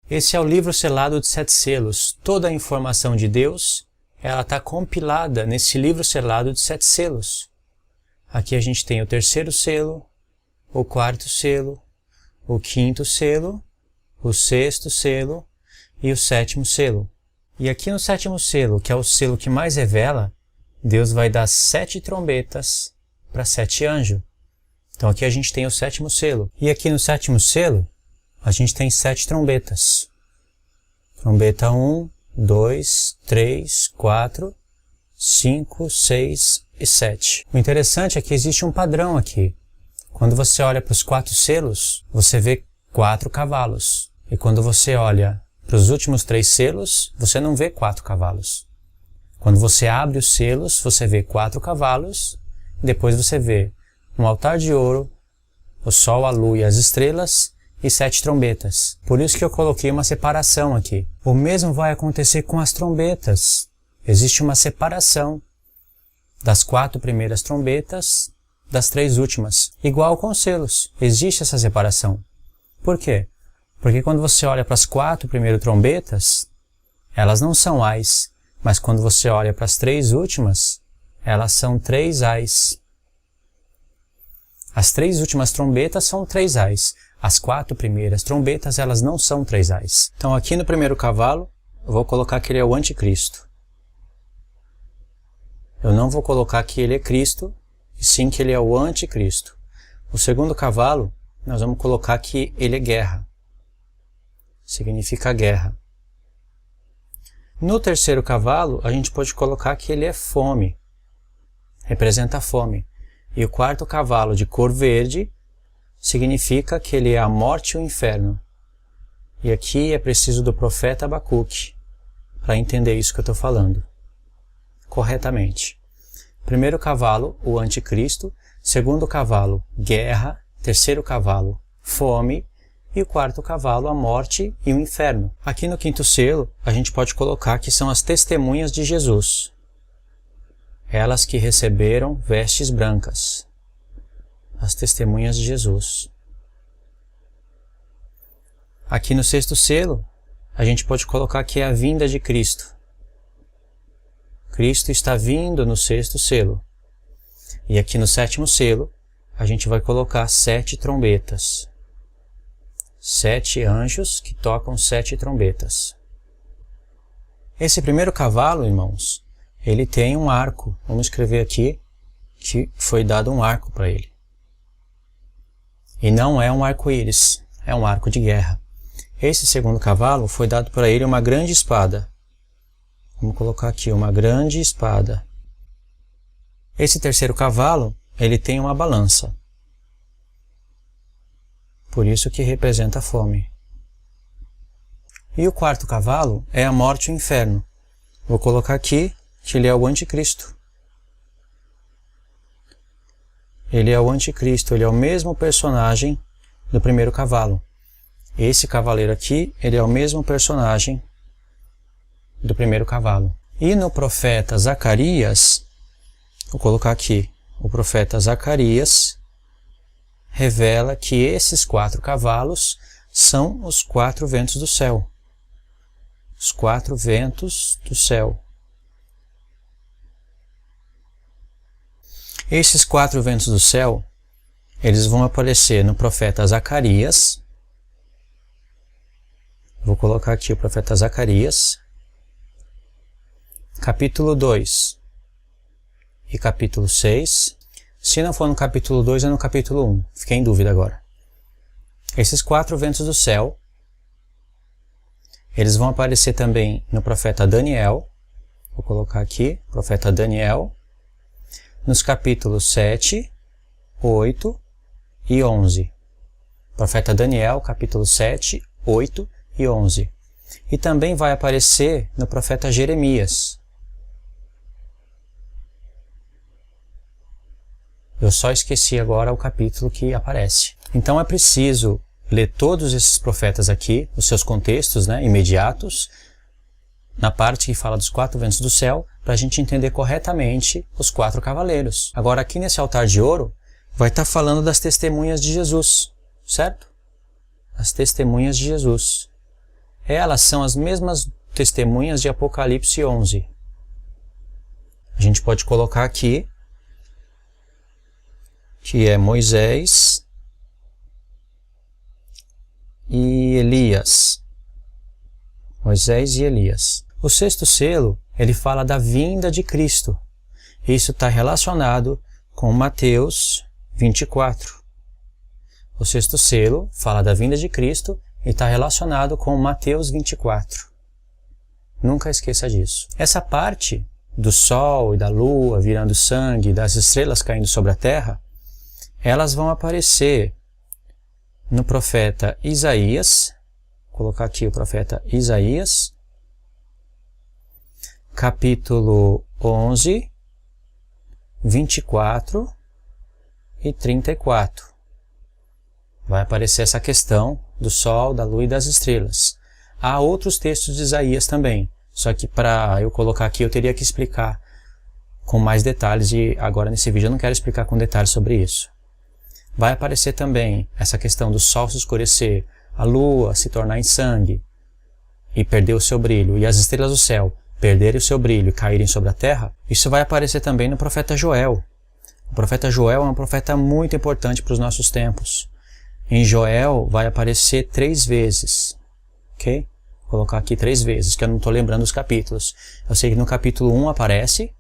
Esse é o livro selado de 7 selos. Toda a informação de Deus, ela está compilada nesse livro selado de 7 selos. Aqui a gente tem o 3º selo, o 4º selo, o 5º selo, o 6º selo e o 7º selo. E aqui no 7º selo, que é o selo que mais revela, Deus vai dar 7 trombetas para 7 anjos. Então aqui a gente tem o 7º selo. E aqui no 7º selo, a gente tem 7 trombetas. Trombeta 1, 2, 3, 4, 5, 6 e 7. O interessante é que existe um padrão aqui. Quando você olha para os 4 selos, você vê 4 cavalos. E quando você olha para os últimos 3 selos, você não vê 4 cavalos. Quando você abre os selos, você vê 4 cavalos. Depois você vê um altar de ouro, o sol, a lua e as estrelas e 7 trombetas. Por isso que eu coloquei uma separação aqui. O mesmo vai acontecer com as trombetas. Existe uma separação das 4 primeiras trombetas das 3 últimas. Igual com os selos. Existe essa separação. Por quê? Porque quando você olha para as 4 primeiras trombetas, elas não são ais. Mas quando você olha para as 3 últimas, elas são 3 ais. As 3 últimas trombetas são 3 ais. As 4 primeiras trombetas, elas não são 3 ais. Então aqui no primeiro cavalo, eu vou colocar que ele é o anticristo. Eu não vou colocar que ele é Cristo, e sim que ele é o anticristo. O segundo cavalo, nós vamos colocar que ele é guerra. Significa guerra. No terceiro cavalo, a gente pode colocar que ele é fome. Representa a fome. E o quarto cavalo, de cor verde, significa que ele é a morte e o inferno. E aqui é preciso do profeta Abacuque para entender isso que eu estou falando corretamente. Primeiro cavalo, o anticristo. Segundo cavalo, guerra. Terceiro cavalo, fome. E o quarto cavalo, a morte e o inferno. Aqui no 5º selo, a gente pode colocar que são as testemunhas de Jesus. Elas que receberam vestes brancas. As testemunhas de Jesus. Aqui no 6º selo, a gente pode colocar que é a vinda de Cristo. Cristo está vindo no 6º selo. E aqui no 7º selo, a gente vai colocar 7 trombetas. 7 anjos que tocam 7 trombetas. Esse primeiro cavalo, irmãos, ele tem um arco. Vamos escrever aqui que foi dado um arco para ele. E não é um arco-íris, é um arco de guerra. Esse segundo cavalo foi dado para ele uma grande espada. Vamos colocar aqui uma grande espada. Esse terceiro cavalo, ele tem uma balança. Por isso que representa a fome. E o quarto cavalo é a morte e o inferno. Vou colocar aqui que ele é o anticristo. Ele é o anticristo, ele é o mesmo personagem do primeiro cavalo. Esse cavaleiro aqui, ele é o mesmo personagem do primeiro cavalo. E no profeta Zacarias, vou colocar aqui, o profeta Zacarias revela que esses 4 cavalos são os 4 ventos do céu. Os 4 ventos do céu. Esses 4 ventos do céu, eles vão aparecer no profeta Zacarias. Vou colocar aqui o profeta Zacarias, capítulo 2 e capítulo 6. Se não for no capítulo 2, é no capítulo 1. Fiquei em dúvida agora. Esses 4 ventos do céu, eles vão aparecer também no profeta Daniel. Vou colocar aqui, profeta Daniel, nos capítulos 7, 8 e 11. Profeta Daniel, capítulo 7, 8 e 11. E também vai aparecer no profeta Jeremias. Eu só esqueci agora o capítulo que aparece. Então é preciso ler todos esses profetas aqui, os seus contextos, imediatos, na parte que fala dos 4 ventos do céu, para a gente entender corretamente os 4 cavaleiros. Agora aqui nesse altar de ouro, vai estar falando das testemunhas de Jesus, certo? As testemunhas de Jesus. Elas são as mesmas testemunhas de Apocalipse 11. A gente pode colocar aqui que é Moisés e Elias. Moisés e Elias. O sexto selo, ele fala da vinda de Cristo. Isso está relacionado com Mateus 24. O sexto selo fala da vinda de Cristo e está relacionado com Mateus 24. Nunca esqueça disso. Essa parte do sol e da lua virando sangue, das estrelas caindo sobre a terra, elas vão aparecer no profeta Isaías. Vou colocar aqui o profeta Isaías, capítulo 11, 24 e 34. Vai aparecer essa questão do sol, da lua e das estrelas. Há outros textos de Isaías também, só que para eu colocar aqui eu teria que explicar com mais detalhes e agora nesse vídeo eu não quero explicar com detalhes sobre isso. Vai aparecer também essa questão do sol se escurecer, a lua se tornar em sangue e perder o seu brilho, e as estrelas do céu perderem o seu brilho e caírem sobre a terra. Isso vai aparecer também no profeta Joel. O profeta Joel é um profeta muito importante para os nossos tempos. Em Joel vai aparecer 3 vezes, ok? Vou colocar aqui 3 vezes, que eu não estou lembrando os capítulos. Eu sei que no capítulo 1 aparece,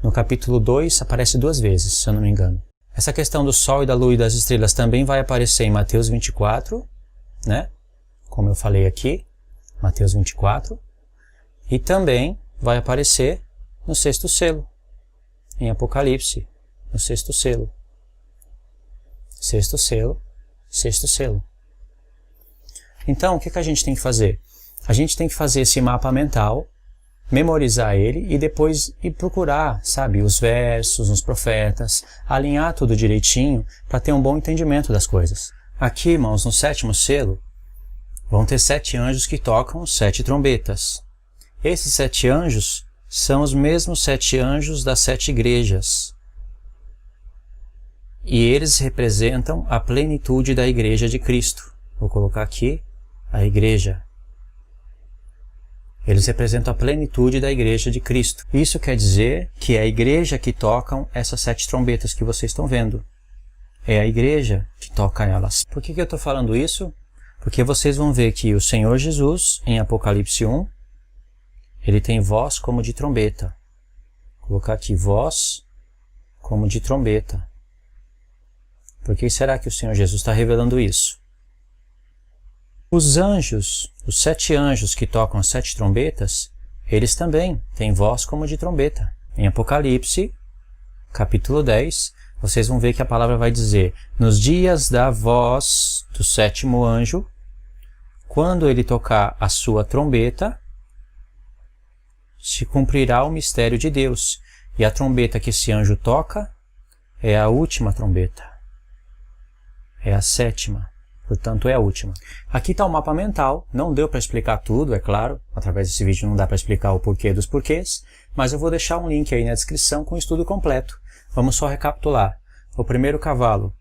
no capítulo 2 aparece 2 vezes, se eu não me engano. Essa questão do sol e da lua e das estrelas também vai aparecer em Mateus 24, né? Como eu falei aqui, Mateus 24. E também vai aparecer no sexto selo, em Apocalipse, no sexto selo. Sexto selo, sexto selo. Então, o que a gente tem que fazer? A gente tem que fazer esse mapa mental, memorizar ele e depois ir procurar, sabe, os versos, os profetas, alinhar tudo direitinho para ter um bom entendimento das coisas. Aqui, irmãos, no sétimo selo, vão ter 7 anjos que tocam 7 trombetas. Esses 7 anjos são os mesmos 7 anjos das 7 igrejas. E eles representam a plenitude da igreja de Cristo. Vou colocar aqui a igreja. Eles representam a plenitude da igreja de Cristo. Isso quer dizer que é a igreja que tocam essas 7 trombetas que vocês estão vendo. É a igreja que toca elas. Por que eu estou falando isso? Porque vocês vão ver que o Senhor Jesus, em Apocalipse 1, ele tem voz como de trombeta. Vou colocar aqui voz como de trombeta. Por que será que o Senhor Jesus está revelando isso? Os anjos, os 7 anjos que tocam as 7 trombetas, eles também têm voz como de trombeta. Em Apocalipse, capítulo 10, vocês vão ver que a palavra vai dizer: nos dias da voz do 7º anjo, quando ele tocar a sua trombeta, se cumprirá o mistério de Deus. E a trombeta que esse anjo toca é a última trombeta. É a 7ª. Portanto, é a última. Aqui está o mapa mental. Não deu para explicar tudo, é claro. Através desse vídeo não dá para explicar o porquê dos porquês. Mas eu vou deixar um link aí na descrição com o estudo completo. Vamos só recapitular. O primeiro cavalo,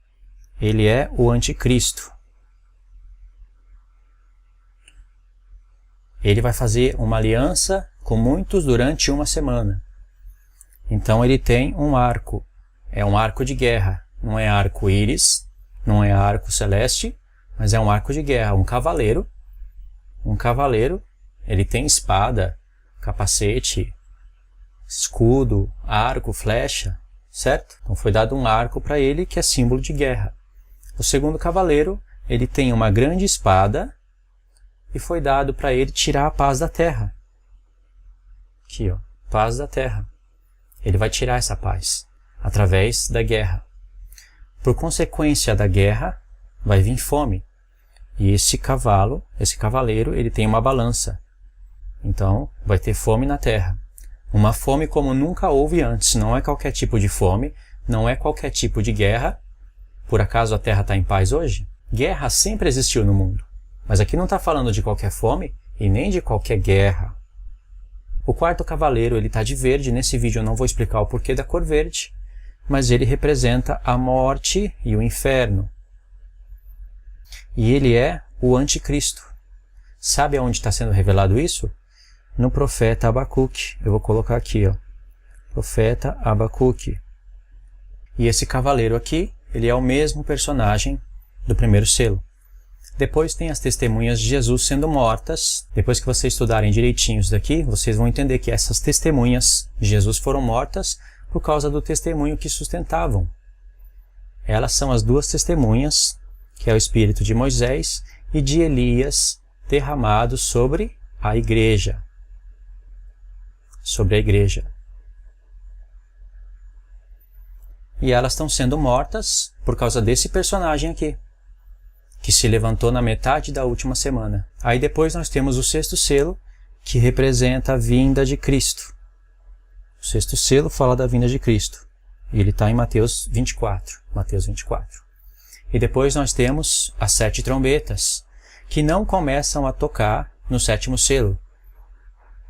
ele é o anticristo. Ele vai fazer uma aliança com muitos durante uma semana. Então ele tem um arco. É um arco de guerra. Não é arco-íris, não é arco celeste, mas é um arco de guerra. Um cavaleiro, ele tem espada, capacete, escudo, arco, flecha, certo? Então foi dado um arco para ele que é símbolo de guerra. O segundo cavaleiro, ele tem uma grande espada e foi dado para ele tirar a paz da terra. Aqui, ó, paz da terra. Ele vai tirar essa paz através da guerra. Por consequência da guerra, vai vir fome. E esse cavaleiro, ele tem uma balança. Então, vai ter fome na terra. Uma fome como nunca houve antes. Não é qualquer tipo de fome, não é qualquer tipo de guerra. Por acaso a terra está em paz hoje? Guerra sempre existiu no mundo. Mas aqui não está falando de qualquer fome e nem de qualquer guerra. O quarto cavaleiro, ele está de verde. Nesse vídeo eu não vou explicar o porquê da cor verde, mas ele representa a morte e o inferno. E ele é o anticristo. Sabe aonde está sendo revelado isso? No profeta Abacuque. Eu vou colocar aqui, ó. Profeta Abacuque. E esse cavaleiro aqui, ele é o mesmo personagem do primeiro selo. Depois tem as testemunhas de Jesus sendo mortas. Depois que vocês estudarem direitinho isso daqui, vocês vão entender que essas testemunhas de Jesus foram mortas por causa do testemunho que sustentavam. Elas são as duas testemunhas, que é o espírito de Moisés e de Elias derramado sobre a igreja. Sobre a igreja. E elas estão sendo mortas por causa desse personagem aqui, que se levantou na metade da última semana. Aí depois nós temos o sexto selo, que representa a vinda de Cristo. O sexto selo fala da vinda de Cristo. E ele está em Mateus 24. Mateus 24. E depois nós temos as 7 trombetas, que não começam a tocar no sétimo selo.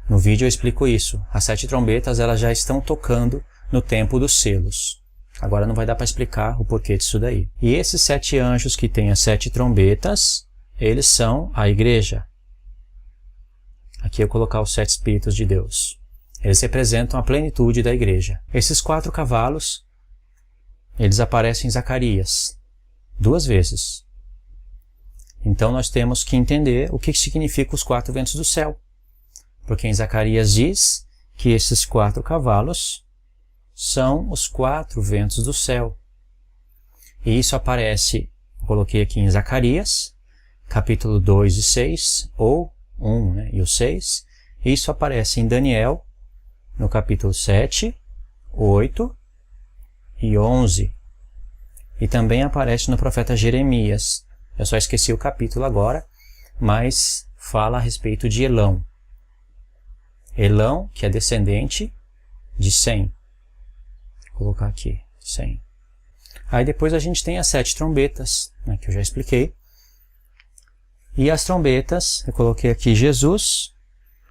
No vídeo eu explico isso. As 7 trombetas elas já estão tocando no tempo dos selos. Agora não vai dar para explicar o porquê disso daí. E esses 7 anjos que têm as 7 trombetas, eles são a igreja. Aqui eu vou colocar os 7 espíritos de Deus. Eles representam a plenitude da igreja. Esses 4 cavalos, eles aparecem em Zacarias 2 vezes. Então nós temos que entender o que significa os 4 ventos do céu. Porque em Zacarias diz que esses 4 cavalos são os 4 ventos do céu. E isso aparece, eu coloquei aqui em Zacarias, capítulo 2 e 6, ou 1 né, e o 6. Isso aparece em Daniel, no capítulo 7, 8 e 11. E também aparece no profeta Jeremias. Eu só esqueci o capítulo agora, mas fala a respeito de Elão. Elão, que é descendente de Sem. Vou colocar aqui, 100. Aí depois a gente tem as 7 trombetas, né, que eu já expliquei. E as trombetas, eu coloquei aqui Jesus,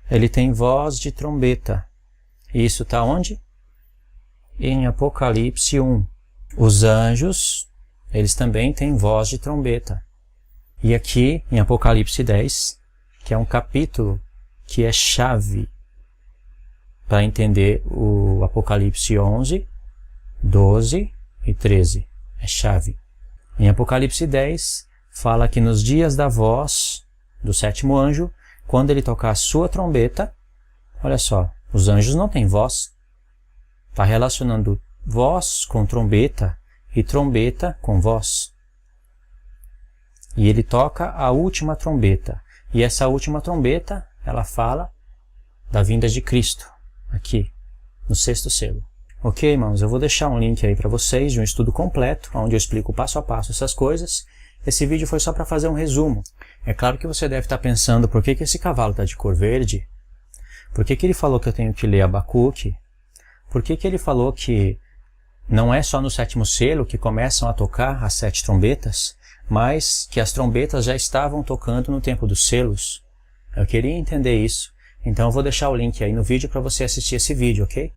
ele tem voz de trombeta. E isso está onde? Em Apocalipse 1. Os anjos, eles também têm voz de trombeta. E aqui em Apocalipse 10, que é um capítulo que é chave para entender o Apocalipse 11, 12 e 13. É chave. Em Apocalipse 10, fala que nos dias da voz do 7º anjo, quando ele tocar a sua trombeta, olha só, os anjos não têm voz. Está relacionando voz com trombeta e trombeta com voz. E ele toca a última trombeta. E essa última trombeta, ela fala da vinda de Cristo, aqui, no 6º selo. Ok, irmãos, eu vou deixar um link aí para vocês de um estudo completo, onde eu explico passo a passo essas coisas. Esse vídeo foi só para fazer um resumo. É claro que você deve estar pensando por que esse cavalo está de cor verde, por que ele falou que eu tenho que ler Abacuque, por que ele falou que não é só no 7º selo que começam a tocar as 7 trombetas, mas que as trombetas já estavam tocando no tempo dos selos. Eu queria entender isso, então eu vou deixar o link aí no vídeo para você assistir esse vídeo, ok?